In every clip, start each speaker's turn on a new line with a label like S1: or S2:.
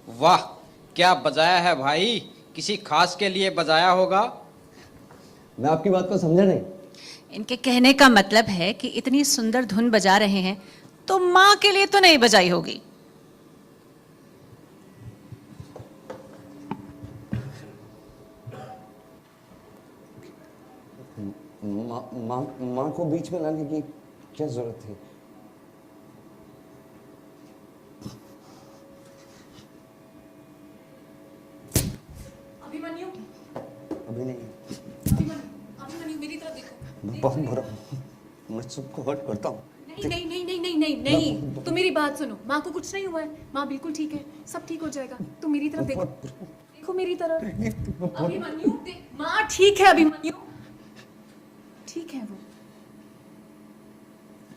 S1: वाह, क्या बजाया है भाई। किसी खास के लिए बजाया होगा।
S2: मैं आपकी बात को समझा नहीं।
S3: इनके कहने का मतलब है कि इतनी सुंदर धुन बजा रहे हैं तो माँ के लिए तो नहीं बजाई होगी।
S2: माँ को बीच में लाने की क्या जरूरत थी?
S3: अभिमन्यु,
S2: अभी नहीं।
S3: अभिमन्यु मेरी तरफ देखो।
S2: बहुत बुरा, मैं सबको हर्ट करता हूँ।
S3: नहीं नहीं नहीं नहीं नहीं नहीं नहीं, तुम मेरी बात सुनो। माँ को कुछ नहीं हुआ है, माँ बिल्कुल ठीक है, सब ठीक हो जाएगा। तुम मेरी तरफ देखो, देखो मेरी तरफ। अभिमन्यु माँ ठीक है, अभिमन्यु ठीक है। वो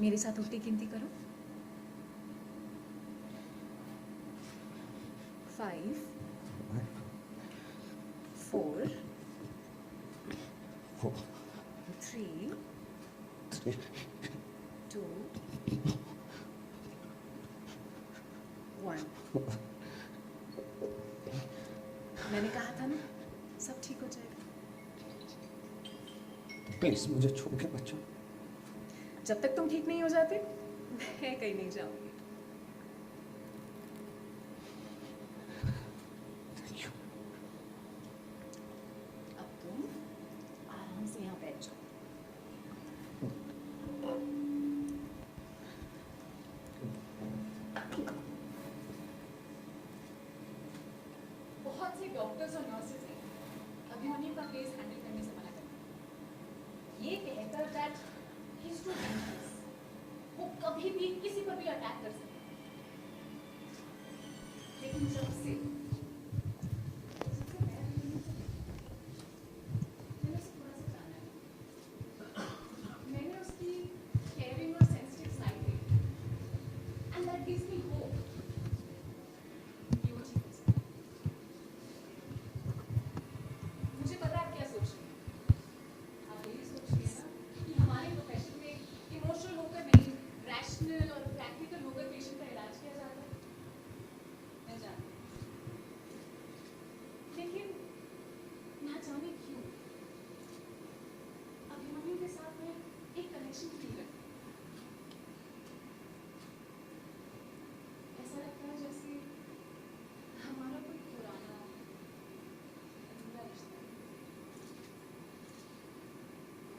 S3: मेरे साथ उल्टी गिनती करो। 5 4 3 2 1। मैंने कहा था ना, सब ठीक हो जाएगा।
S2: प्लीज मुझे छोड़ के मत जाओ।
S3: जब तक तुम ठीक नहीं हो जाते मैं कहीं नहीं जाऊंगी। अब तुम आराम से यहाँ बैठ जाओ। बहुत से डॉक्टर्स और नर्सेज हैं अभिमन्यु का केस हैंडल करने से मना करते हैं। ये कहकर that he is too dangerous, वो कभी भी किसी पर भी अटैक कर सकते हैं। लेकिन जब से मैंने उसे थोड़ा सा जाना है, मैंने उसकी केयरिंग और सेंसिटिव साइड देखी, and that gives me hope कि वो ठीक हो सकता है। मुझे पता है आप क्या सोच रहे हैं। आप यही सोच रहे हैं ना कि हमारे प्रोफेशन में इमोशनल होकर नहीं, रैशनल और प्रैक्टिकल होकर पेशेंट का इलाज किया जाता है। मैं जानती हूँ, लेकिन ना जाने क्यों अभिमन्यु के साथ में एक कनेक्शन फील करती हूँ। ऐसा लगता है जैसे हमारा कोई पुराना अधूरा रिश्ता है।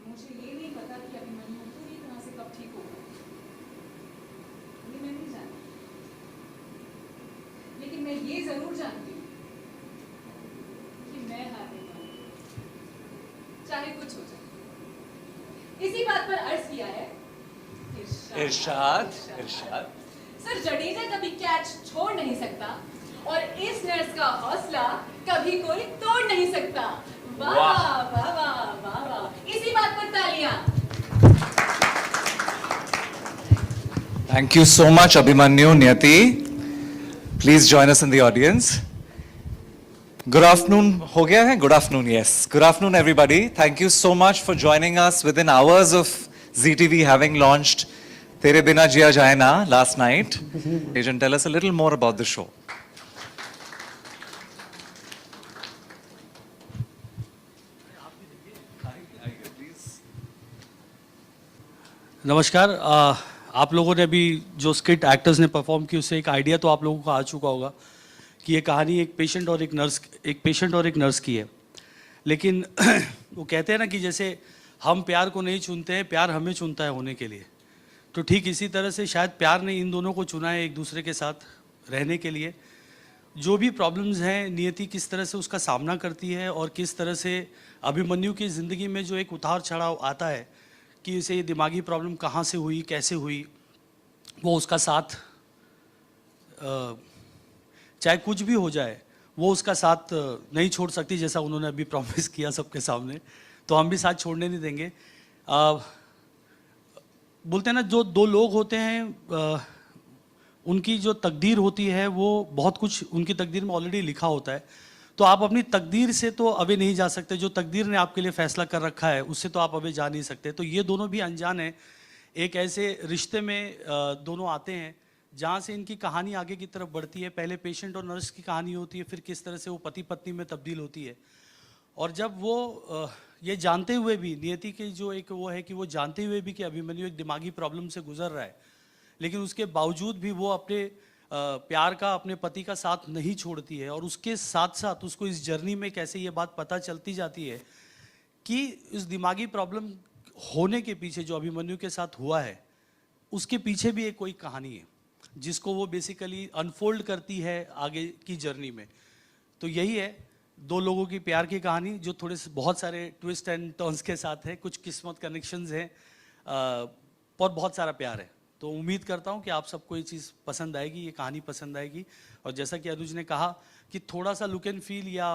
S3: मुझे ये नहीं पता कि अभिमन्यु पूरी तरह से कब ठीक होगा, ये मैं नहीं जानती। लेकिन मैं ये जरूर जानती हूँ कि मैं हार नहीं मानूंगी, चाहे कुछ हो जाए। इसी बात पर अर्ज किया है
S4: इरशाद इरशाद।
S3: सर जडेजा कभी कैच छोड़ नहीं सकता और इस नर्स का हौसला कभी कोई तोड़ नहीं सकता। वाह
S4: वाह।
S3: वाह वाह वाह वाह, इसी बात पर तालियां।
S4: Thank you so much, Abhimanyu, Niyati. Please join us in the audience. Good afternoon. हो गया है? Good afternoon, yes. Good afternoon, everybody. Thank you so much for joining us within hours of ZTV having launched Tere Bina Jiya Jaye Na last night. Agent, tell us a little more about the show.
S5: नमस्कार। आप लोगों ने अभी जो skit actors ने perform की उससे एक आइडिया तो आप लोगों को आ चुका होगा कि ये कहानी एक पेशेंट और एक नर्स की है। लेकिन वो कहते हैं ना कि जैसे हम प्यार को नहीं चुनते हैं, प्यार हमें चुनता है होने के लिए। तो ठीक इसी तरह से शायद प्यार ने इन दोनों को चुना है एक दूसरे के साथ रहने के लिए। जो भी प्रॉब्लम्स हैं, नियति किस तरह से उसका सामना करती है और किस तरह से अभिमन्यु की ज़िंदगी में जो एक उतार चढ़ाव आता है कि इसे ये दिमागी प्रॉब्लम कहाँ से हुई, कैसे हुई, वो उसका साथ चाहे कुछ भी हो जाए वो उसका साथ नहीं छोड़ सकती, जैसा उन्होंने अभी प्रॉमिस किया सबके सामने। तो हम भी साथ छोड़ने नहीं देंगे। बोलते हैं ना, जो दो लोग होते हैं उनकी जो तकदीर होती है वो बहुत कुछ उनकी तकदीर में ऑलरेडी लिखा होता है। तो आप अपनी तकदीर से तो अभी नहीं जा सकते, जो तकदीर ने आपके लिए फैसला कर रखा है उससे तो आप अभी जा नहीं सकते। तो ये दोनों भी अनजान हैं। एक ऐसे रिश्ते में दोनों आते हैं जहाँ से इनकी कहानी आगे की तरफ बढ़ती है। पहले पेशेंट और नर्स की कहानी होती है, फिर किस तरह से वो पति पत्नी में तब्दील होती है। और जब वो ये जानते हुए भी, नियति की जो एक वो है कि वो जानते हुए भी कि अभिमन्यु एक दिमागी प्रॉब्लम से गुजर रहा है, लेकिन उसके बावजूद भी वो अपने प्यार का, अपने पति का साथ नहीं छोड़ती है। और उसके साथ साथ उसको इस जर्नी में कैसे ये बात पता चलती जाती है कि इस दिमागी प्रॉब्लम होने के पीछे जो अभिमन्यु के साथ हुआ है, उसके पीछे भी एक कोई कहानी है जिसको वो बेसिकली अनफोल्ड करती है आगे की जर्नी में। तो यही है दो लोगों की प्यार की कहानी, जो थोड़े से बहुत सारे ट्विस्ट एंड टर्न्स के साथ है, कुछ किस्मत कनेक्शंस हैं और बहुत सारा प्यार है। तो उम्मीद करता हूँ कि आप सबको ये चीज़ पसंद आएगी, ये कहानी पसंद आएगी। और जैसा कि अनुज ने कहा कि थोड़ा सा लुक एंड फील या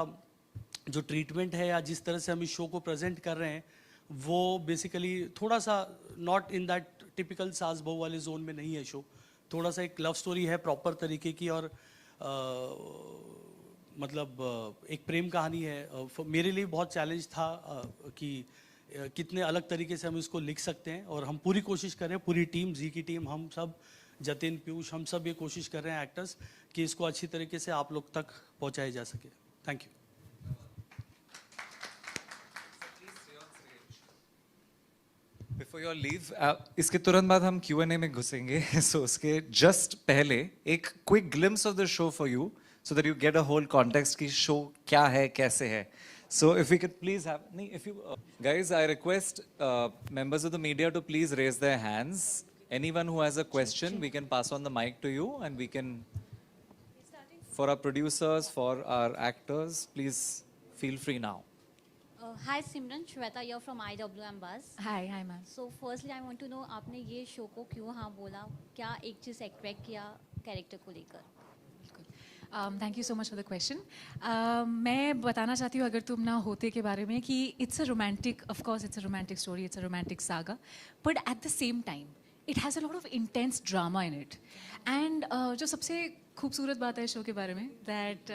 S5: जो ट्रीटमेंट है या जिस तरह से हम इस शो को प्रेजेंट कर रहे हैं, वो बेसिकली थोड़ा सा नॉट इन दैट टिपिकल सास बहू वाले जोन में नहीं है शो। थोड़ा सा एक लव स्टोरी है प्रॉपर तरीके की, और मतलब एक प्रेम कहानी है। मेरे लिए बहुत चैलेंज था कि कितने अलग तरीके से हम इसको लिख सकते हैं, और हम पूरी कोशिश कर रहे हैं, पूरी टीम, जी की टीम, हम सब, जतिन, पीयूष, हम सब ये कोशिश कर रहे हैं एक्टर्स कि इसको अच्छी तरीके से आप लोग तक पहुंचाया जा सके। Thank you.
S4: Before your leave, इसके तुरंत बाद हम Q&A में घुसेंगे। So उसके just पहले एक quick glimpse of the show for you, so that you get a whole context कि show क्या है, कैसे है। So if we could please have, नहीं, if you guys, I request members of the media to please raise their hands. Anyone who has a question, we can pass on the mic to you, and we can, for our producers, for our actors, please feel free now.
S6: Hi Simran, Shweta here from IWM Buzz.
S3: Hi ma'am.
S6: So firstly I want to know आपने ये show को क्यों हाँ बोला, क्या एक चीज़ expect किया character को लेकर?
S3: Thank you so much for the question. मैं बताना चाहती हूँ अगर तुम ना होते के बारे में कि it's a romantic, of course it's a romantic story, it's a romantic saga, but at the same time it has a lot of intense drama in it. And जो सबसे खूबसूरत बात है शो के बारे में, दैट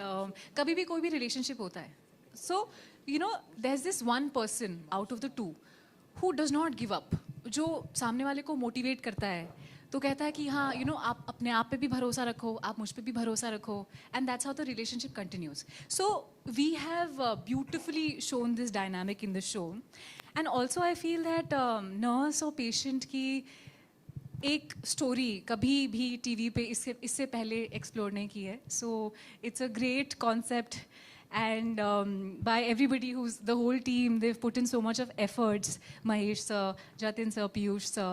S3: कभी भी कोई भी रिलेशनशिप होता है, so you know there's this one person out of the two who does not give up, जो सामने वाले को मोटिवेट करता है, तो कहता है कि हाँ यू नो आप अपने आप पे भी भरोसा रखो, आप मुझ पे भी भरोसा रखो, and that's how the relationship continues. So we have beautifully shown this dynamic in the show, and also I feel that nurse और पेशेंट की एक स्टोरी कभी भी टीवी पे इससे पहले एक्सप्लोर नहीं की है। So it's a great concept, and by everybody who's the whole team, they've put in so much of efforts, Mahesh sir, Jatin sir, Piyush sir.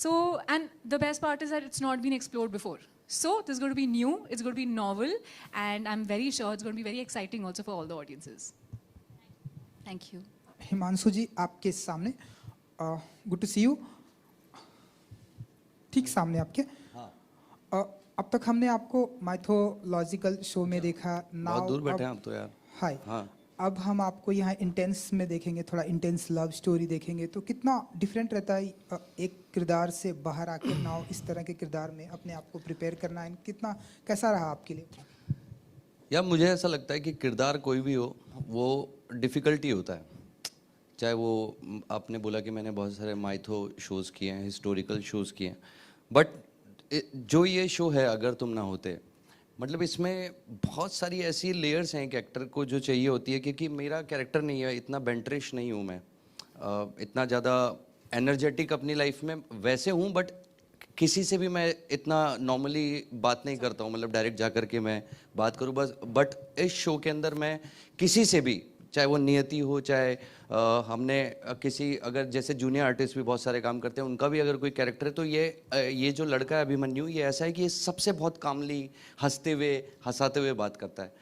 S3: So and the best part is that it's not been explored before, so this is going to be new, it's going to be novel, and I'm very sure it's going to be very exciting also for all the audiences. Thank you.
S7: Himanshu ji आपके सामने, good to see you, ठीक सामने आपके। अब तक हमने आपको mythological show में देखा,
S2: बहुत दूर बैठे हैं आप तो यार।
S7: हाय,
S2: हाँ।
S7: अब हम आपको यहाँ इंटेंस में देखेंगे, थोड़ा इंटेंस लव स्टोरी देखेंगे, तो कितना डिफरेंट रहता है एक किरदार से बाहर आकर नाउ इस तरह के किरदार में अपने आप को प्रिपेयर करना है, कितना कैसा रहा आपके लिए?
S2: यार मुझे ऐसा लगता है कि किरदार कोई भी हो वो डिफ़िकल्टी होता है, चाहे वो आपने बोला कि मैंने बहुत सारे माइथो शोज़ किए हैं, हिस्टोरिकल शोज़ किए हैं, बट जो ये शो है अगर तुम ना होते, मतलब इसमें बहुत सारी ऐसी लेयर्स हैं एक एक्टर को जो चाहिए होती है, क्योंकि मेरा कैरेक्टर नहीं है, इतना बेंट्रिश नहीं हूँ मैं, इतना ज़्यादा एनर्जेटिक अपनी लाइफ में वैसे हूँ, बट किसी से भी मैं इतना नॉर्मली बात नहीं करता हूँ, मतलब डायरेक्ट जा कर के मैं बात करूँ बस। बट इस शो के अंदर मैं किसी से भी, चाहे वो नियति हो, चाहे हमने किसी, अगर जैसे जूनियर आर्टिस्ट भी बहुत सारे काम करते हैं, उनका भी अगर कोई कैरेक्टर है, तो ये जो लड़का है अभिमन्यु, ये ऐसा है कि ये सबसे बहुत कामली, हंसते हुए, हंसाते हुए बात करता है,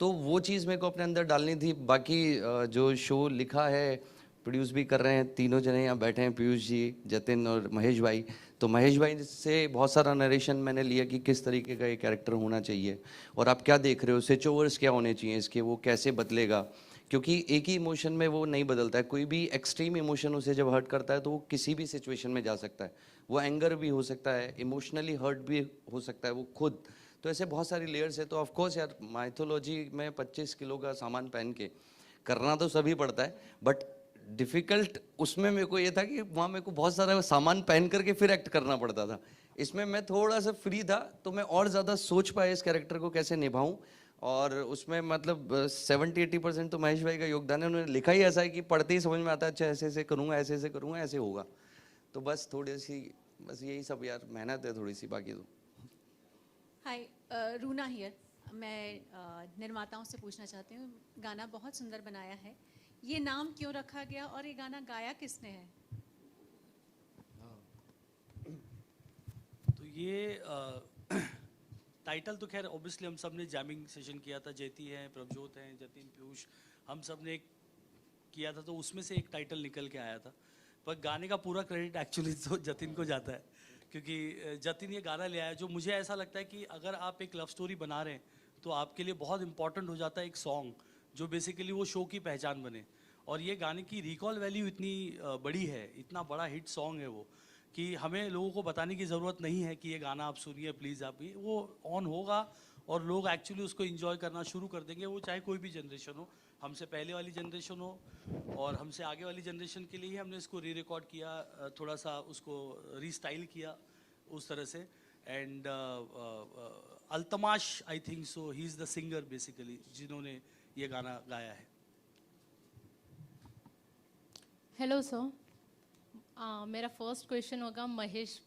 S2: तो वो चीज़ मेरे को अपने अंदर डालनी थी। बाकी जो शो लिखा है, प्रोड्यूस भी कर रहे हैं, तीनों जने यहाँ बैठे हैं, पीयूष जी, जतिन और महेश भाई, तो महेश भाई से बहुत सारा नरेशन मैंने लिया कि किस तरीके का ये कैरेक्टर होना चाहिए, और आप क्या देख रहे हो, स्विच ओवर्स क्या होने चाहिए इसके, वो कैसे बदलेगा, क्योंकि एक ही इमोशन में वो नहीं बदलता है, कोई भी एक्सट्रीम इमोशन उसे जब हर्ट करता है तो वो किसी भी सिचुएशन में जा सकता है, वो एंगर भी हो सकता है, इमोशनली हर्ट भी हो सकता है वो खुद, तो ऐसे बहुत सारी लेयर्स है। तो ऑफकोर्स यार माइथोलॉजी में 25 किलो का सामान पहन के करना तो सभी पड़ता है, बट डिफिकल्ट उसमें मेरे को ये था कि वहाँ मेरे को बहुत सारा सामान पहन करके फिर एक्ट करना पड़ता था। इसमें मैं थोड़ा सा फ्री था, तो मैं और ज़्यादा सोच पाया इस कैरेक्टर को कैसे निभाऊं। और उसमें मतलब 70-80% तो महेश भाई का योगदान है। उन्होंने लिखा ही ऐसा है कि पढ़ते ही समझ में आता है, अच्छा ऐसे ऐसे करूँगा, ऐसे ऐसे करूँगा, ऐसे होगा। तो बस थोड़ी सी, बस यही सब यार, मेहनत है थोड़ी सी, बाकी तो।
S3: हाय, रूना हियर। मैं निर्माताओं से पूछना चाहती हूँ, गाना बहुत सुंदर बनाया है, ये नाम क्यों रखा गया और ये गाना गाया किसने है?
S5: तो ये टाइटल तो खैर ऑब्वियसली हम सब ने जैमिंग सेशन किया था, जयती हैं, प्रभजोत हैं, जतिन, पीयूष, हम सब ने किया था, तो उसमें से एक टाइटल निकल के आया था। पर गाने का पूरा क्रेडिट एक्चुअली तो जतिन को जाता है, क्योंकि जतिन ये गाना ले आया, जो मुझे ऐसा लगता है कि अगर आप एक लव स्टोरी बना रहे हैं तो आपके लिए बहुत इंपॉर्टेंट हो जाता है एक सॉन्ग जो बेसिकली वो शो की पहचान बने। और ये गाने की रिकॉल वैल्यू इतनी बड़ी है, इतना बड़ा हिट सॉन्ग है वो, कि हमें लोगों को बताने की ज़रूरत नहीं है कि ये गाना आप सुनिए प्लीज़, आप ये वो ऑन होगा और लोग एक्चुअली उसको एंजॉय करना शुरू कर देंगे, वो चाहे कोई भी जनरेशन हो, हमसे पहले वाली जनरेशन हो और हमसे आगे वाली जनरेशन के लिए ही हमने इसको री रिकॉर्ड किया, थोड़ा सा उसको रीस्टाइल किया उस तरह से। And Altamash I think so he is the singer basically जिन्होंने ये गाना गाया है।
S8: हेलो सर, मेरा फर्स्ट क्वेश्चन होगा महेश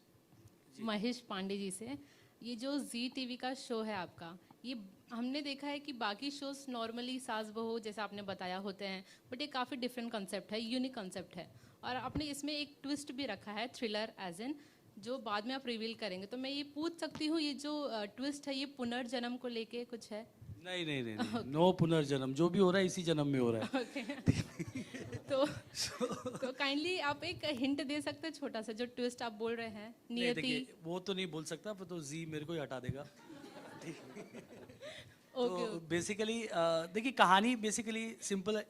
S8: पांडे जी से। ये जो जी टीवी का शो है आपका, ये हमने देखा है कि बाकी शोज नॉर्मली सास बहू जैसे आपने बताया होते हैं, बट ये काफ़ी डिफरेंट कंसेप्ट है, यूनिक कंसेप्ट है, और आपने इसमें एक ट्विस्ट भी रखा है, थ्रिलर एज इन, जो बाद में आप रिवील करेंगे। तो मैं ये पूछ सकती हूँ, ये जो ट्विस्ट है ये पुनर्जन्म को लेके कुछ है?
S5: नहीं नहीं नहीं, नहीं। नो पुनर्जन्म, जो भी हो रहा है इसी जन्म में हो रहा है।
S8: तो काइंडली आप एक हिंट दे सकते हैं छोटा सा, जो ट्विस्ट आप बोल रहे हैं
S5: नहीं,
S8: नियति?
S5: देखिए वो तो नहीं बोल सकता, पर तो जी मेरे को ही हटा देगा।
S8: ओके,
S5: तो बेसिकली देखिए कहानी बेसिकली सिंपल है।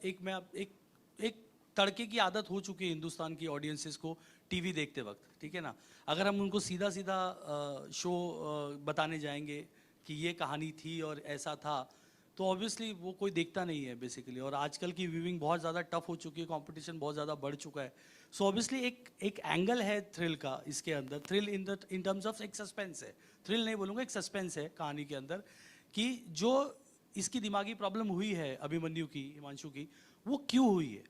S5: एक तड़के की आदत हो चुकी है हिंदुस्तान की ऑडियंसेस को टीवी देखते वक्त, ठीक है ना। अगर हम उनको सीधा सीधा शो बताने जाएंगे कि ये कहानी थी और ऐसा था, तो ऑब्वियसली वो कोई देखता नहीं है बेसिकली। और आजकल की व्यूइंग बहुत ज़्यादा टफ हो चुकी है, कंपटीशन बहुत ज़्यादा बढ़ चुका है। सो ऑब्वियसली एक एंगल है थ्रिल का इसके अंदर, थ्रिल इन टर्म्स ऑफ एक सस्पेंस है, थ्रिल नहीं बोलूँगा, एक सस्पेंस है कहानी के अंदर, कि जो इसकी दिमागी प्रॉब्लम हुई है अभिमन्यु की, हिमांशु की, वो क्यों हुई है,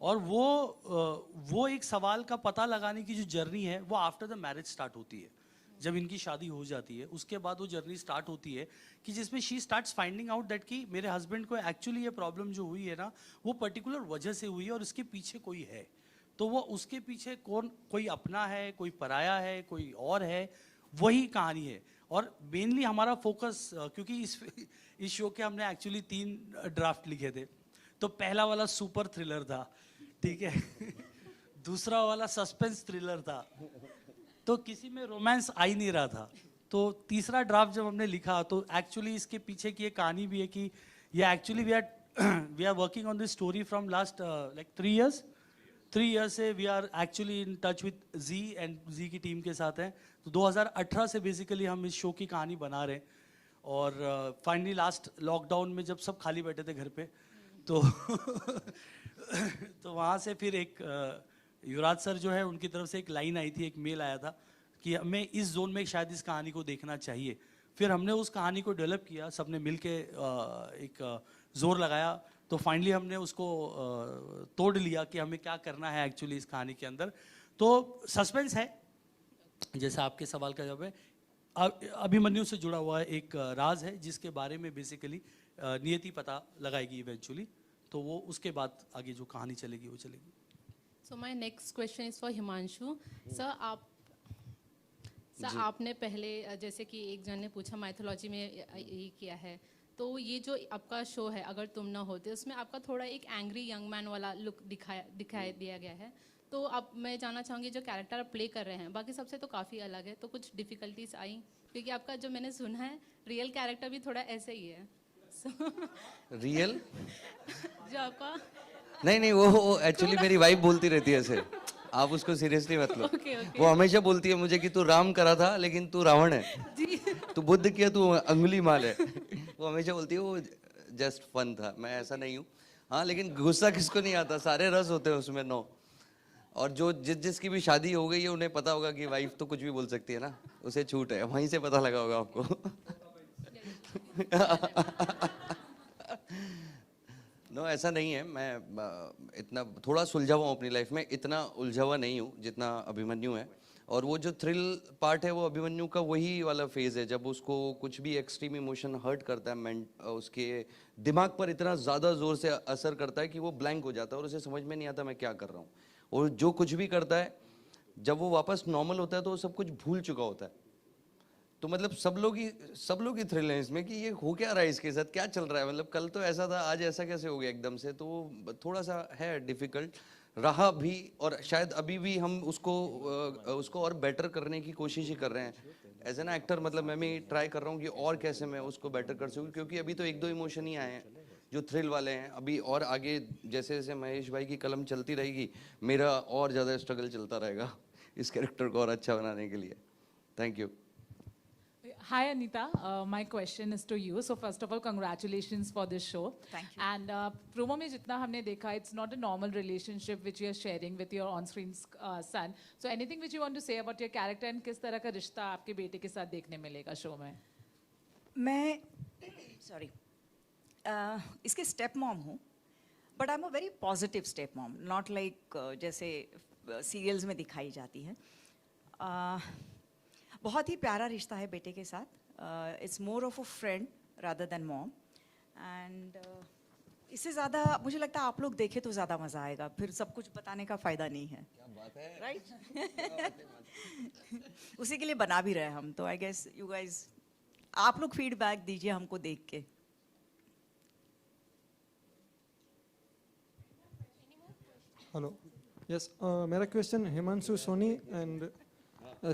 S5: और वो एक सवाल का पता लगाने की जो जर्नी है वो आफ्टर द मैरिज स्टार्ट होती है। जब इनकी शादी हो जाती है उसके बाद वो जर्नी स्टार्ट होती है कि जिसमें she starts finding out that कि मेरे हस्बैंड को एक्चुअली ये प्रॉब्लम जो हुई है ना, वो पर्टिकुलर वजह से हुई है और इसके पीछे कोई है। तो वो उसके पीछे कोई अपना है, कोई पराया है, कोई और है, वही कहानी है। और मेनली हमारा फोकस, क्योंकि इस शो के हमने एक्चुअली 3 ड्राफ्ट लिखे थे। तो पहला वाला सुपर थ्रिलर था, ठीक है। दूसरा वाला सस्पेंस थ्रिलर था, तो किसी में रोमांस आ ही नहीं रहा था। तो तीसरा ड्राफ्ट जब हमने लिखा तो एक्चुअली इसके पीछे की एक कहानी भी है कि ये actually we are working on this story from last like 3 years। 3 years से we are actually in touch with G and G की टीम के साथ हैं। तो 2018 से बेसिकली हम इस शो की कहानी बना रहे हैं। और फाइनली लास्ट लॉकडाउन में जब सब खाली बैठे थे घर पे, तो तो वहाँ से फिर एक युवराज सर जो है उनकी तरफ से एक लाइन आई थी, एक मेल आया था कि हमें इस जोन में शायद इस कहानी को देखना चाहिए। फिर हमने उस कहानी को डेवलप किया, सबने मिल के एक जोर लगाया, तो फाइनली हमने उसको तोड़ लिया कि हमें क्या करना है एक्चुअली इस कहानी के अंदर। तो सस्पेंस है, जैसा आपके सवाल का जवाब है। अभिमन्यु से जुड़ा हुआ एक राज है जिसके बारे में बेसिकली नियति पता लगाएगी इवेंचुअली, तो वो उसके बाद आगे जो कहानी चलेगी वो चलेगी।
S8: So my next question is for Himanshu sir. आपने पहले जैसे कि एक जन ने पूछा माइथोलॉजी में ये किया है, तो ये जो आपका शो है अगर तुम ना होते, उसमें आपका थोड़ा एक एंग्री यंग मैन वाला लुक दिखाई दिया गया है। तो अब मैं जानना चाहूँगी जो कैरेक्टर आप प्ले कर रहे हैं बाकी सबसे तो काफ़ी अलग है, तो कुछ डिफ़िकल्टीज आई? क्योंकि आपका जो मैंने सुना है रियल कैरेक्टर भी थोड़ा ऐसे ही है।
S2: रियल
S8: जो आपका
S2: नहीं, वो एक्चुअली मेरी वाइफ बोलती रहती है ऐसे, आप उसको सीरियसली मत लो।
S8: Okay.
S2: वो हमेशा बोलती है मुझे कि तू राम करा था लेकिन तू रावण है, तू बुद्ध किया तू अंगुली माल है। वो हमेशा बोलती है, वो जस्ट फन था, मैं ऐसा नहीं हूँ। हाँ, लेकिन गुस्सा किसको नहीं आता, सारे रस होते हैं उसमें 9। और जो जिसकी भी शादी हो गई है उन्हें पता होगा कि वाइफ तो कुछ भी बोल सकती है ना, उसे छूट है, वहीं से पता लगा होगा आपको। नो ऐसा नहीं है, मैं इतना थोड़ा सुलझा हुआ हूँ अपनी लाइफ में, इतना उलझा हुआ नहीं हूँ जितना अभिमन्यु है। और वो जो थ्रिल पार्ट है वो अभिमन्यु का वही वाला फेज है जब उसको कुछ भी एक्सट्रीम इमोशन हर्ट करता है, उसके दिमाग पर इतना ज़्यादा ज़ोर से असर करता है कि वो ब्लैंक हो जाता है और उसे समझ में नहीं आता मैं क्या कर रहा हूँ। और जो कुछ भी करता है जब वो वापस नॉर्मल होता है तो वो सब कुछ भूल चुका होता है। तो मतलब सब लोग ही थ्रिल है इसमें कि ये हो क्या रहा है इसके साथ, क्या चल रहा है, मतलब कल तो ऐसा था आज ऐसा कैसे हो गया एकदम से। तो वो थोड़ा सा है डिफिकल्ट रहा भी, और शायद अभी भी हम उसको और बेटर करने की कोशिश ही कर रहे हैं एज एन एक्टर। मतलब मैं भी ट्राई कर रहा हूँ कि और कैसे मैं उसको बेटर कर सकूँ, क्योंकि अभी तो 1-2 इमोशन ही आए हैं जो थ्रिल वाले हैं। अभी और आगे जैसे जैसे महेश भाई की कलम चलती रहेगी मेरा और ज़्यादा स्ट्रगल चलता रहेगा इस कैरेक्टर को और अच्छा बनाने के लिए। Thank you.
S9: Hi Anita, my question is to you. So first of all, congratulations for this show.
S10: Thank you.
S9: And promo में जितना हमने देखा, it's not a normal relationship which you are sharing with your on-screen son. So anything which you want to say about your character and किस तरह का रिश्ता आपके बेटे के साथ देखने मिलेगा शो में?
S10: मैं सॉरी इसके स्टेप मॉम हूँ, but I am a very positive step mom, not like जैसे सीरियल्स में दिखाई जाती है। बहुत ही प्यारा रिश्ता है बेटे के साथ। It's more of a friend rather than mom. And इससे ज़्यादा मुझे लगता है आप लोग देखें तो ज़्यादा मज़ा आएगा, फिर सब कुछ बताने का फ़ायदा नहीं है।
S2: क्या बात है,
S10: राइट? उसी के लिए बना भी रहे हम, तो आई गेस यू गाइज आप लोग फीडबैक दीजिए हमको देख के।
S11: हेलो, यस, मेरा क्वेश्चन हिमांशु सोनी एंड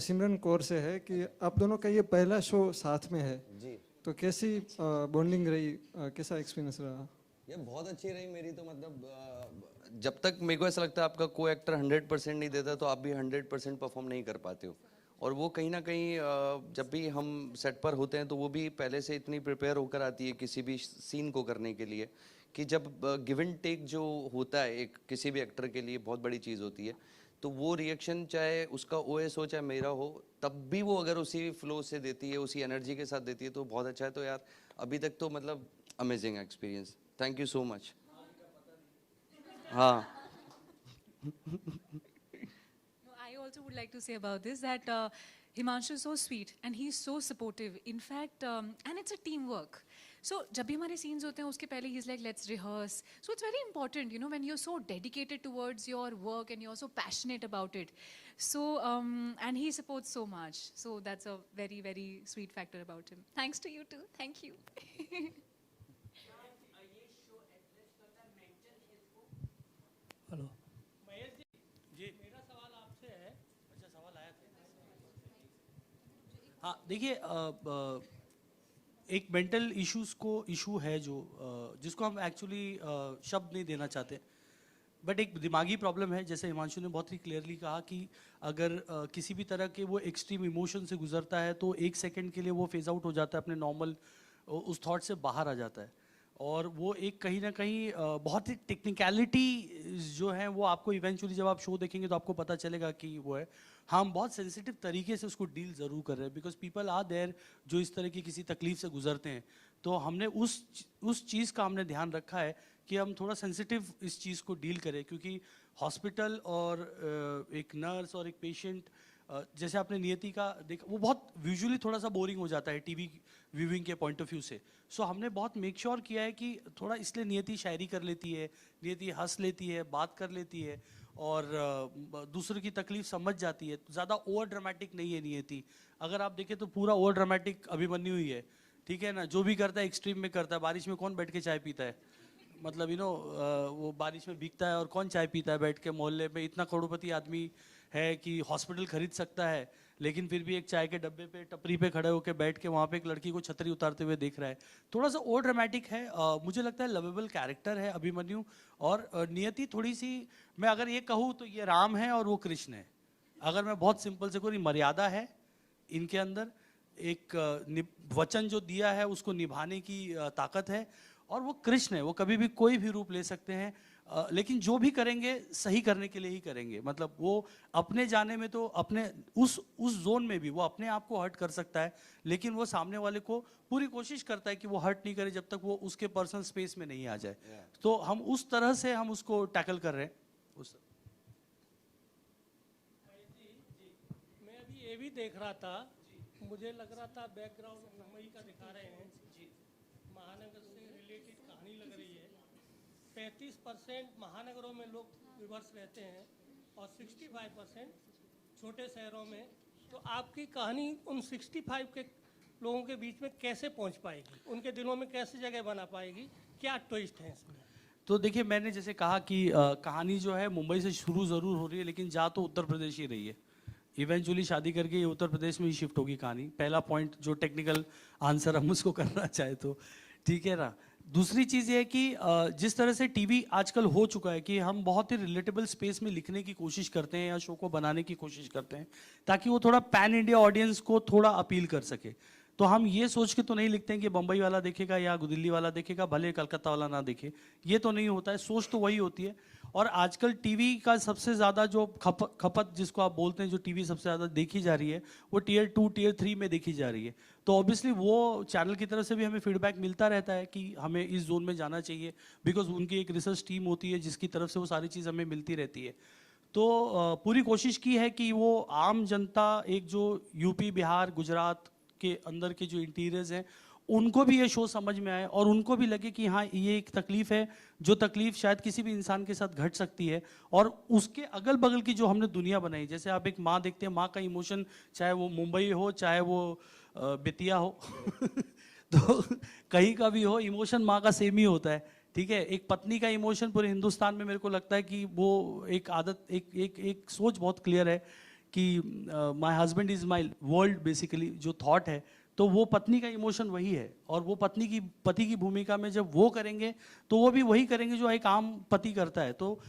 S11: सिमरन कौर से है कि आप दोनों का ये पहला शो साथ में है
S2: जी।
S11: तो कैसी बॉन्डिंग रही, कैसा एक्सपीरियंस रहा?
S2: ये बहुत अच्छी रही मेरी तो, मतलब जब तक मेरे को ऐसा लगता है आपका को एक्टर 100% नहीं देता तो आप भी 100% परफॉर्म नहीं कर पाते हो। और वो कहीं ना कहीं जब भी हम सेट पर होते हैं तो वो भी पहले से इतनी प्रिपेयर होकर आती है किसी भी सीन को करने के लिए कि जब गिव एंड टेक जो होता है एक किसी भी एक्टर के लिए बहुत बड़ी चीज़ होती है। तो वो रिएक्शन चाहे उसका ओएस हो चाहे मेरा हो, तब भी वो अगर उसी फ्लो से देती है, उसी एनर्जी के साथ देती है तो बहुत अच्छा है। तो यार अभी तक तो मतलब amazing experience, thank you so much. हाँ।
S12: I also would like to say about this that Himanshu is so sweet and he's so supportive. In fact, and it's a teamwork. So जब भी हमारे scenes होते हैं उसके पहले he's like let's rehearse. So it's very important, you know, when you're so dedicated towards your work and you're so passionate about it. So and he supports so much. So that's a very very sweet factor about him. Thanks to you too. Thank you.
S5: Hello Mahesh ji, मेरा सवाल आपसे है। अच्छा सवाल आया था। हाँ देखिए, एक मेंटल इशू है जो जिसको हम एक्चुअली शब्द नहीं देना चाहते, बट एक दिमागी प्रॉब्लम है। जैसे हिमांशु ने बहुत ही क्लियरली कहा कि अगर किसी भी तरह के वो एक्सट्रीम इमोशन से गुजरता है तो 1 सेकंड के लिए वो फेज आउट हो जाता है, अपने नॉर्मल उस थॉट से बाहर आ जाता है। और वो एक कहीं ना कहीं बहुत ही टेक्निकलिटी जो है वो आपको इवेंचुअली जब आप शो देखेंगे तो आपको पता चलेगा कि वो है। हम बहुत सेंसिटिव तरीके से उसको डील ज़रूर कर रहे हैं, बिकॉज पीपल आर देयर जो इस तरह की किसी तकलीफ से गुजरते हैं। तो हमने उस चीज़ का हमने ध्यान रखा है कि हम थोड़ा सेंसिटिव इस चीज़ को डील करें, क्योंकि हॉस्पिटल और एक नर्स और एक पेशेंट, जैसे आपने नियति का देखा, वो बहुत विजुअली थोड़ा सा बोरिंग हो जाता है टीवी व्यूइंग के पॉइंट ऑफ व्यू से। सो हमने बहुत मेक श्योर किया है कि थोड़ा, इसलिए नियति शायरी कर लेती है, नियति हंस लेती है, बात कर लेती है और दूसरों की तकलीफ समझ जाती है। ज़्यादा ओवर ड्रामेटिक नहीं है नियति। अगर आप देखें तो पूरा ओवर ड्रामेटिक अभिमन्यु ही है, ठीक है ना। जो भी करता है एक्सट्रीम में करता है। बारिश में कौन बैठ के चाय पीता है, मतलब वो बारिश में भीगता है और कौन चाय पीता है बैठ के मोहल्ले में। इतना करोड़पति आदमी है कि हॉस्पिटल खरीद सकता है, लेकिन फिर भी एक चाय के डब्बे पे टपरी पे खड़े होकर बैठ के वहाँ पे एक लड़की को छतरी उतारते हुए देख रहा है। थोड़ा सा ओवर ड्रामेटिक है। मुझे लगता है लवेबल कैरेक्टर है अभिमन्यु। और नियति थोड़ी सी, मैं अगर ये कहूँ तो ये राम है और वो कृष्ण है। अगर मैं बहुत सिंपल से कोई मर्यादा है इनके अंदर, एक वचन जो दिया है उसको निभाने की ताकत है। और वो कृष्ण है, वो कभी भी कोई भी रूप ले सकते हैं, लेकिन जो भी करेंगे सही करने के लिए ही करेंगे। मतलब वो अपने जाने में तो अपने उस जोन में भी वो अपने आप को हर्ट कर सकता है, लेकिन वो सामने वाले को पूरी कोशिश करता है कि वो हर्ट नहीं करे जब तक वो उसके पर्सनल स्पेस में नहीं आ जाए। तो हम उस तरह से हम उसको टैकल कर रहे हैं।
S13: मैं अभी ये भी देख रहा था, मुझे लग रहा था बैकग्राउंड मुंबई का दिखा रहे हैं, महानगर से रिलेटेड कहानी लग रही है। 35% महानगरों में लोग विवर्स रहते हैं और 65% छोटे शहरों में। तो आपकी कहानी उन 65 के लोगों के बीच में कैसे पहुंच पाएगी, उनके दिलों में कैसे जगह बना पाएगी, क्या ट्विस्ट है इसमें?
S5: तो देखिए, मैंने जैसे कहा कि कहानी जो है मुंबई से शुरू ज़रूर हो रही है, लेकिन जा तो उत्तर प्रदेश ही रही है। इवेंचुअली शादी करके ये उत्तर प्रदेश में ही शिफ्ट होगी कहानी। पहला पॉइंट जो टेक्निकल आंसर हम उसको करना चाहे तो ठीक है ना। दूसरी चीज़ ये है कि जिस तरह से टीवी आजकल हो चुका है कि हम बहुत ही रिलेटेबल स्पेस में लिखने की कोशिश करते हैं या शो को बनाने की कोशिश करते हैं ताकि वो थोड़ा पैन इंडिया ऑडियंस को थोड़ा अपील कर सके। तो हम ये सोच के तो नहीं लिखते हैं कि बम्बई वाला देखेगा या दिल्ली वाला देखेगा, भले कलकत्ता वाला ना देखे, ये तो नहीं होता है। सोच तो वही होती है। और आजकल टीवी का सबसे ज़्यादा जो खपत जिसको आप बोलते हैं, जो टीवी सबसे ज़्यादा देखी जा रही है, वो Tier 2 Tier 3 में देखी जा रही है। तो ऑब्वियसली वो चैनल की तरफ से भी हमें फीडबैक मिलता रहता है कि हमें इस जोन में जाना चाहिए, बिकॉज उनकी एक रिसर्च टीम होती है जिसकी तरफ से वो सारी चीज़ हमें मिलती रहती है। तो पूरी कोशिश की है कि वो आम जनता, एक जो यूपी, बिहार, गुजरात के अंदर के जो इंटीरियर्स हैं, उनको भी ये शो समझ में आए और उनको भी लगे कि हाँ, ये एक तकलीफ है, जो तकलीफ शायद किसी भी इंसान के साथ घट सकती है। और उसके अगल बगल की जो हमने दुनिया बनाई, जैसे आप एक माँ देखते हैं, माँ का इमोशन चाहे वो मुंबई हो चाहे वो बेतिया हो तो कहीं का भी हो, इमोशन माँ का सेम ही होता है। ठीक है, एक पत्नी का इमोशन पूरे हिंदुस्तान में मेरे को लगता है कि वो एक आदत, एक सोच बहुत क्लियर है कि my husband is my world, basically जो थॉट है, तो वो पत्नी का इमोशन वही है। और वो पति की भूमिका में जब वो करेंगे तो वो भी वही करेंगे जो एक आम पति करता है। तो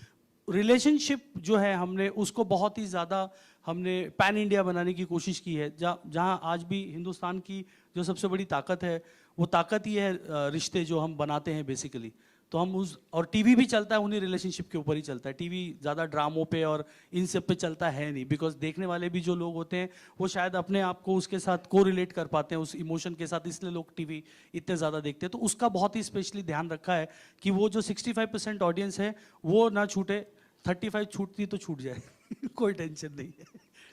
S5: रिलेशनशिप जो है, हमने उसको बहुत ही ज़्यादा हमने पैन इंडिया बनाने की कोशिश की है। जहाँ आज भी हिंदुस्तान की जो सबसे बड़ी ताकत है, वो ताकत ही है रिश्ते जो हम बनाते हैं बेसिकली। तो हम और टीवी भी चलता है उन्हीं रिलेशनशिप के ऊपर ही चलता है। टीवी ज़्यादा ड्रामों पे और इन सब पे चलता है नहीं, बिकॉज देखने वाले भी जो लोग होते हैं वो शायद अपने आप को उसके साथ को रिलेट कर पाते हैं, उस इमोशन के साथ, इसलिए लोग टीवी इतने ज़्यादा देखते हैं। तो उसका बहुत ही स्पेशली ध्यान रखा है कि वो जो 65% ऑडियंस है वो ना छूटे। 35 छूटती तो छूट जाए कोई टेंशन नहीं है,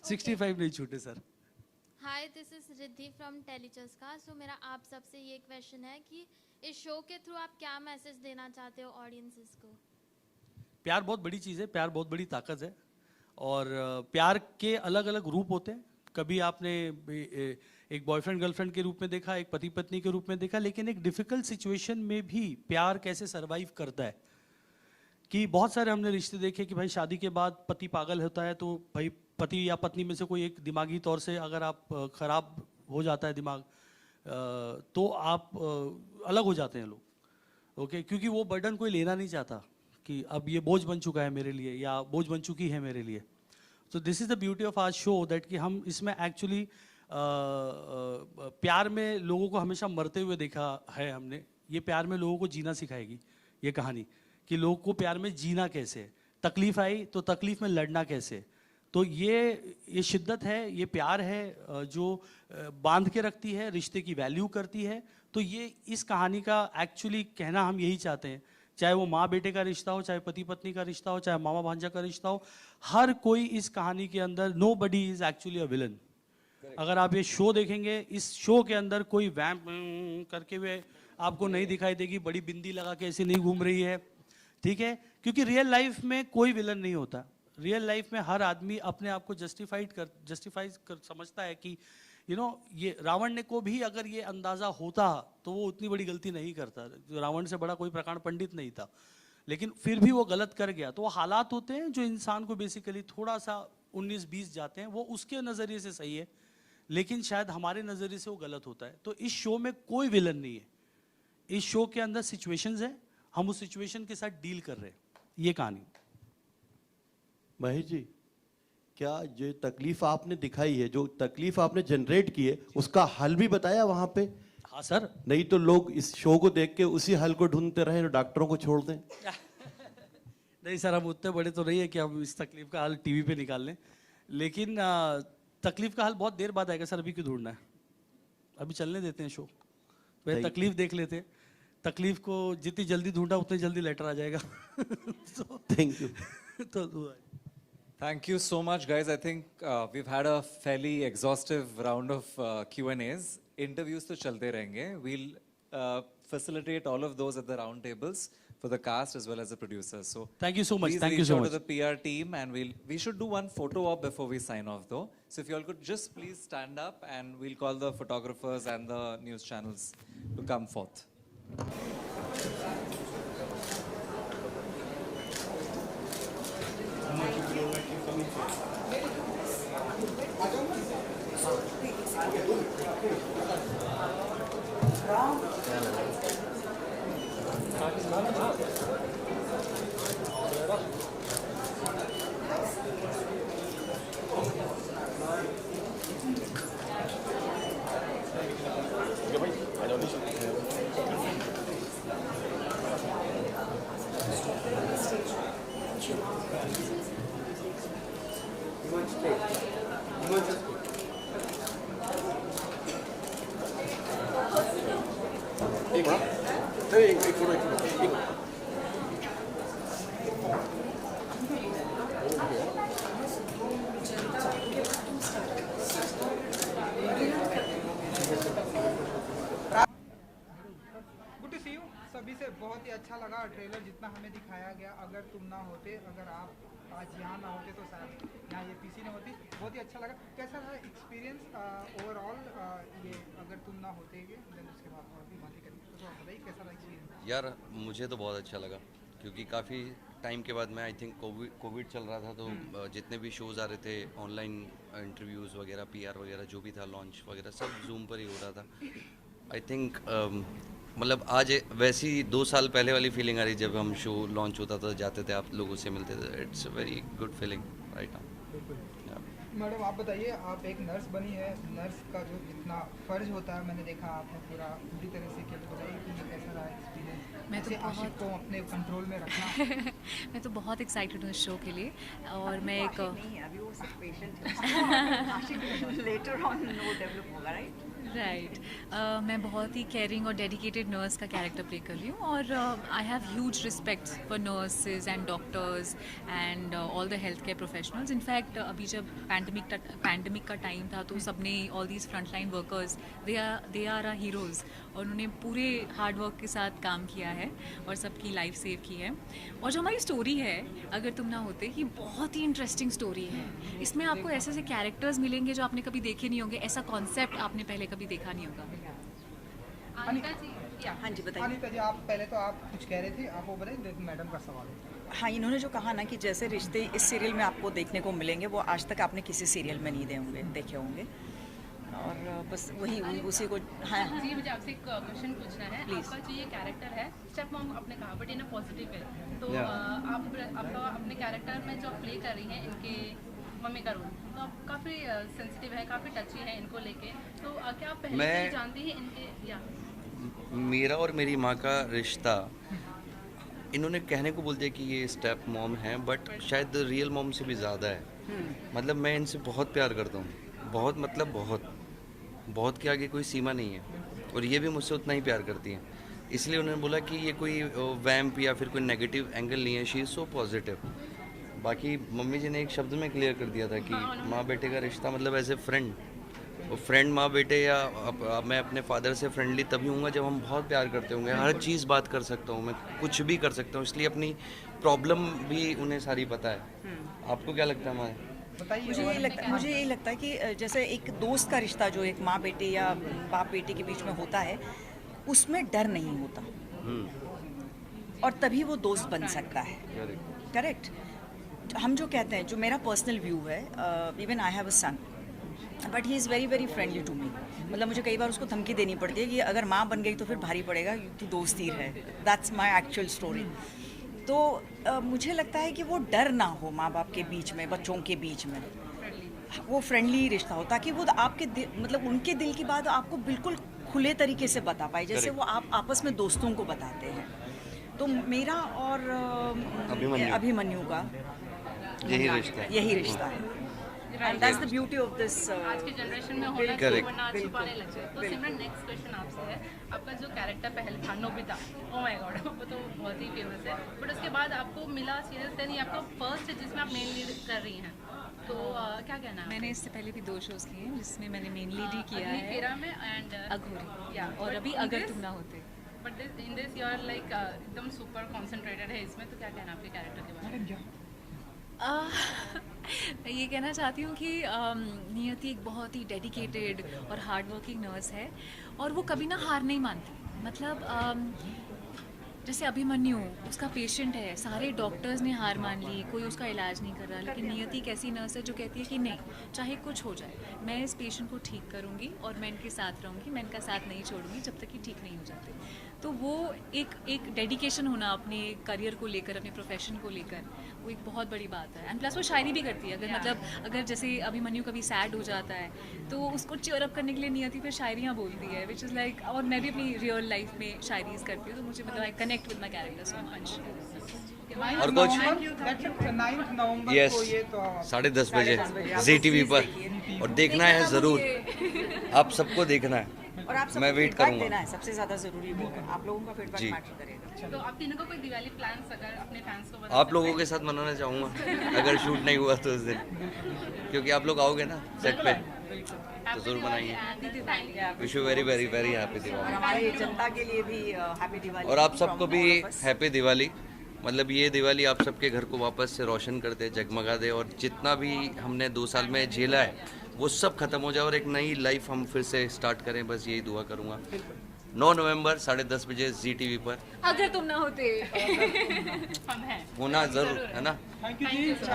S5: 65 नहीं छूटे sir.
S14: Hi, this is Riddhi from टेलीचस्का। सो मेरा आप सबसे ये क्वेश्चन है कि इस शो के थ्रू आप क्या मैसेज देना चाहते हो ऑडियंसेस को?
S5: प्यार बहुत बड़ी चीज़ है, प्यार बहुत बड़ी ताकत है। और प्यार के अलग अलग रूप होते हैं। कभी आपने एक बॉयफ्रेंड गर्लफ्रेंड के रूप में देखा, एक पति पत्नी के रूप में देखा, लेकिन एक डिफ़िकल्ट सिचुएशन में भी प्यार कैसे सर्वाइव करता है। कि बहुत सारे हमने रिश्ते देखे कि भाई शादी के बाद पति पागल होता है, तो भाई पति या पत्नी में से कोई एक दिमागी तौर से अगर आप ख़राब हो जाता है दिमाग, तो आप अलग हो जाते हैं लोग। ओके, क्योंकि वो बर्डन कोई लेना नहीं चाहता कि अब ये बोझ बन चुका है मेरे लिए या बोझ बन चुकी है मेरे लिए। तो this is the beauty of our show, that कि हम इसमें एक्चुअली प्यार में लोगों को हमेशा मरते हुए देखा है हमने। ये प्यार में लोगों को जीना सिखाएगी ये कहानी, कि लोगों को प्यार में जीना कैसे है। तकलीफ आई तो तकलीफ में लड़ना कैसे। तो ये शिद्दत है, ये प्यार है जो बांध के रखती है, रिश्ते की वैल्यू करती है। तो ये इस कहानी का एक्चुअली कहना हम यही चाहते हैं। चाहे वो माँ बेटे का रिश्ता हो, चाहे पति पत्नी का रिश्ता हो, चाहे मामा भांजा का रिश्ता हो, हर कोई इस कहानी के अंदर, nobody is actually a villain. अगर आप ये शो देखेंगे, इस शो के अंदर कोई वैम्प करके हुए आपको नहीं दिखाई देगी, बड़ी बिंदी लगा के ऐसे नहीं घूम रही है। ठीक है, क्योंकि रियल लाइफ में कोई विलन नहीं होता। रियल लाइफ में हर आदमी अपने आप को जस्टिफाई कर समझता है कि ये रावण ने को भी अगर ये अंदाज़ा होता तो वो उतनी बड़ी गलती नहीं करता। रावण से बड़ा कोई प्रकांड पंडित नहीं था, लेकिन फिर भी वो गलत कर गया। तो वो हालात होते हैं जो इंसान को बेसिकली थोड़ा सा 19-20 जाते हैं, वो उसके नज़रिए से सही है, लेकिन शायद हमारे नज़रिए से वो गलत होता है। तो इस शो में कोई विलन नहीं है। इस शो के अंदर सिचुएशंस है, हम उस सिचुएशन के साथ डील कर रहे हैं। ये कहानी।
S15: महेश जी, क्या जो तकलीफ आपने दिखाई है, जो तकलीफ आपने जनरेट की है, उसका हल भी बताया वहाँ पे?
S5: हाँ सर।
S15: नहीं तो लोग इस शो को देख के उसी हल को ढूंढते रहे, डॉक्टरों को छोड़ दें।
S5: नहीं सर, हम उतने बड़े तो नहीं है कि हम इस तकलीफ का हल टीवी पे निकाल लें, लेकिन तकलीफ का हल बहुत देर बाद आएगा सर। अभी क्यों ढूंढना है, अभी चलने देते हैं शो। पहले तकलीफ देख लेते हैं, तकलीफ को जितनी जल्दी ढूंढा उतनी जल्दी लेटर आ जाएगा।
S15: Thank you.
S4: Thank you so much, guys. I think we've had a fairly exhaustive round of Q&As. Interviews to chalte rahenge. We'll facilitate all of those at the round tables for the cast as well as the producers. So
S5: thank you so much.
S4: Please
S5: Thank you
S4: reach
S5: so
S4: out
S5: much.
S4: to the PR team, and we should do one photo op before we sign off, though. So if you all could just please stand up, and we'll call the photographers and the news channels to come forth.
S7: Good to see you सभी से। बहुत ही अच्छा लगा trailer जितना हमें दिखाया गया। अगर तुम ना होते, अगर आप आज यहाँ ना होते तो शायद यहाँ ये पीसी ना होती। बहुत ही अच्छा लगा। कैसा रहा एक्सपीरियंस ओवरऑल ये अगर तुम ना होते? देन उसके बाद और भी बातें करेंगे, तो आप बताइए कैसा रहा एक्सपीरियंस?
S2: यार मुझे तो बहुत अच्छा लगा, क्योंकि काफ़ी टाइम के बाद मैं आई थिंक कोविड चल रहा था, तो जितने भी शोज़ आ रहे थे ऑनलाइन, इंटरव्यूज़ वगैरह, PR वगैरह जो भी था, लॉन्च वगैरह सब जूम पर ही हो रहा था। आई थिंक मतलब आज वैसी 2 साल पहले वाली फीलिंग आ रही जब हम शो लॉन्च होता था, जाते थे, आप लोगों से मिलते थे। It's a very good feeling right now.
S7: Madam आप बताइए, आप एक नर्स बनी है, नर्स का जो इतना फर्ज होता है, मैंने देखा आपने पूरी तरह से किया। तो बताइए कि ये कैसा रहा एक्सपीरियंस?
S12: मैं तो
S7: आशिक को अपने कंट्रोल में रखना।
S12: मैं तो बहुत एक्साइटेड हूँ इस शो के लिए, और मैं एक
S10: अभी वो सब patient later on no develop होगा, राइट?
S12: राइट मैं बहुत ही केयरिंग और डेडिकेटेड नर्स का कैरेक्टर प्ले कर रही हूँ, और I have huge respect for nurses and doctors and all the health care professionals. In fact अभी जब पैंडमिक का टाइम था, तो सबने all these frontline workers, they are are heroes, और उन्होंने पूरे हार्ड वर्क के साथ काम किया है और सबकी लाइफ सेव की है। और जो हमारी स्टोरी है अगर तुम ना होते, ये बहुत ही इंटरेस्टिंग स्टोरी है। इसमें आपको ऐसे ऐसे कैरेक्टर्स मिलेंगे जो आपने कभी देखे नहीं होंगे, ऐसा कॉन्सेप्ट आपने पहले कभी देखा नहीं होगा।
S10: अनिता जी, हाँ जी बताइए।
S7: अनिता जी आप पहले तो आप कुछ कह रहे थे, आप वो बताइए, मैडम का सवाल है।
S10: हाँ, इन्होंने जो कहा ना कि जैसे रिश्ते इस सीरियल में आपको देखने को मिलेंगे, वो आज तक आपने किसी सीरियल में नहीं देखे होंगे, और बस वही उसी को। हाँ
S8: जी, मुझे आपसे एक क्वेश्चन पूछना है।
S10: प्लीज।
S8: आपका जो ये कैरेक्टर है, स्टेप मॉम आपने कहा, बट ये ना पॉजिटिव है, तो आपका अपने कैरेक्टर में जो आप प्ले कर रही हैं इनके मम्मी का रोल, तो आप काफ़ी सेंसिटिव है, काफ़ी टची है इनको लेके, तो क्या आप पहले से जानती हैं इनके? या
S2: मेरा और मेरी माँ का रिश्ता, इन्होंने कहने को बोल दिया कि ये स्टेप मॉम है, बट शायद रियल मॉम से भी ज़्यादा है। मतलब मैं इनसे बहुत प्यार करता हूँ, बहुत, मतलब बहुत के आगे कोई सीमा नहीं है, और ये भी मुझसे उतना ही प्यार करती हैं। इसलिए उन्होंने बोला कि ये कोई वैम्प या फिर कोई नेगेटिव एंगल नहीं है, शी इज़ सो पॉजिटिव। बाकी मम्मी जी ने एक शब्द में क्लियर कर दिया था कि माँ बेटे का रिश्ता मतलब एज ए फ्रेंड, और फ्रेंड माँ बेटे, या मैं अपने फादर से फ्रेंडली तभी हूँगा जब हम बहुत प्यार करते होंगे। हर चीज़ बात कर सकता हूँ मैं, कुछ भी कर सकता हूँ, इसलिए अपनी प्रॉब्लम भी उन्हें सारी पता है। आपको क्या लगता है माँ?
S10: मुझे यही लगता है कि जैसे एक दोस्त का रिश्ता जो एक माँ बेटे या बाप बेटे के बीच में होता है, उसमें डर नहीं होता, और तभी वो दोस्त बन सकता है। करेक्ट। हम जो कहते हैं, जो मेरा पर्सनल व्यू है, even I have a son, but he is very very friendly to me. मतलब मुझे कई बार उसको धमकी देनी पड़ती है कि अगर माँ बन गई तो फिर भारी पड़ेगा, क्योंकि दोस्त ही है। That's my actual story. तो मुझे लगता है कि वो डर ना हो माँ बाप के बीच में, बच्चों के बीच में, वो फ्रेंडली रिश्ता हो, ताकि वो आपके मतलब उनके दिल की बात आपको बिल्कुल खुले तरीके से बता पाए, जैसे वो आप आपस में दोस्तों को बताते हैं। तो मेरा और अभिमन्यु का
S2: यही रिश्ता है।
S10: यही रिश्ता है। And that's the beauty of this.
S8: आज की जनरेशन में होना चाहिए, वरना आज छुपाने लग जाए। तो सिमरन, नेक्स्ट क्वेश्चन आपसे है, आपका जो कैरेक्टर पहले था नोबिता, ओ माय गॉड, वो तो बहुत ही फेमस है, बट उसके बाद आपको मिला सीरियल 10, ये आपका फर्स्ट है जिसमें आप मेन लीड कर रही हैं, तो क्या कहना है?
S12: मैंने इससे पहले भी 2 शोज किए हैं जिसमें मैंने मेन लीड ही किया है,
S8: फेरा में एंड
S12: अघोरी, और अभी अगर तुम ना होते।
S8: But in this you are like एकदम सुपर कॉन्सेंट्रेटेड है इसमें, तो क्या कहना है आपके कैरेक्टर के बारे में?
S12: मैं ये कहना चाहती हूँ कि नियति एक बहुत ही डेडिकेटेड और हार्ड वर्किंग नर्स है, और वो कभी ना हार नहीं मानती। मतलब जैसे अभिमन्यु, उसका पेशेंट है, सारे डॉक्टर्स ने हार मान ली, कोई उसका इलाज नहीं कर रहा, लेकिन नियति एक ऐसी नर्स है जो कहती है कि नहीं, चाहे कुछ हो जाए, मैं इस पेशेंट को ठीक करूँगी और मैं इनके साथ रहूँगी, मैं इनका साथ नहीं छोड़ूंगी जब तक कि ठीक नहीं हो जाते। तो वो एक डेडिकेशन होना अपने करियर को लेकर, अपने प्रोफेशन को लेकर, वो एक बहुत बड़ी बात है। एंड प्लस वो शायरी भी करती है। अगर जैसे अभिमन्यु कभी सैड हो जाता है तो उसको चीयर अप करने के लिए नियति फिर शायरियाँ बोलती है, विच इज़ लाइक, और मैं भी अपनी रियल लाइफ में शायरीज करती हूँ, तो मुझे मतलब I connect with my character so much.
S2: और कुछ? यस, 10:30 बजे ZTV पर, और देखना है ज़रूर, आप सबको देखना है।
S10: और आप
S2: मैं वेट करूंगा।
S10: देना है, सबसे ज़्यादा ज़रूरी वो है, आप लोगों का फीडबैक मैटर करेगा।
S8: तो आप तीनों को कोई दिवाली प्लान्स अगर अपने फैंस को बता
S2: आप लोगों के साथ मनाना चाहूँगा अगर शूट नहीं हुआ तो उस दिन, क्योंकि आप लोग आओगे ना सेट पे, तो जरूर बनाएंगे। Wish you very very very happy Diwali.
S10: हमारी जनता के लिए भी हैप्पी दिवाली।
S2: और आप सबको भी हैप्पी दिवाली। मतलब ये दिवाली आप सबके घर को वापस से रोशन कर दे, जगमगा दे, और जितना भी हमने 2 साल में झेला है वो सब खत्म हो जाए और एक नई लाइफ हम फिर से स्टार्ट करें, बस यही दुआ करूँगा। 9 नवंबर 10:30 बजे ZTV पर,
S12: अगर तुम ना होते।
S8: हम हैं,
S2: होना जरूर है ना।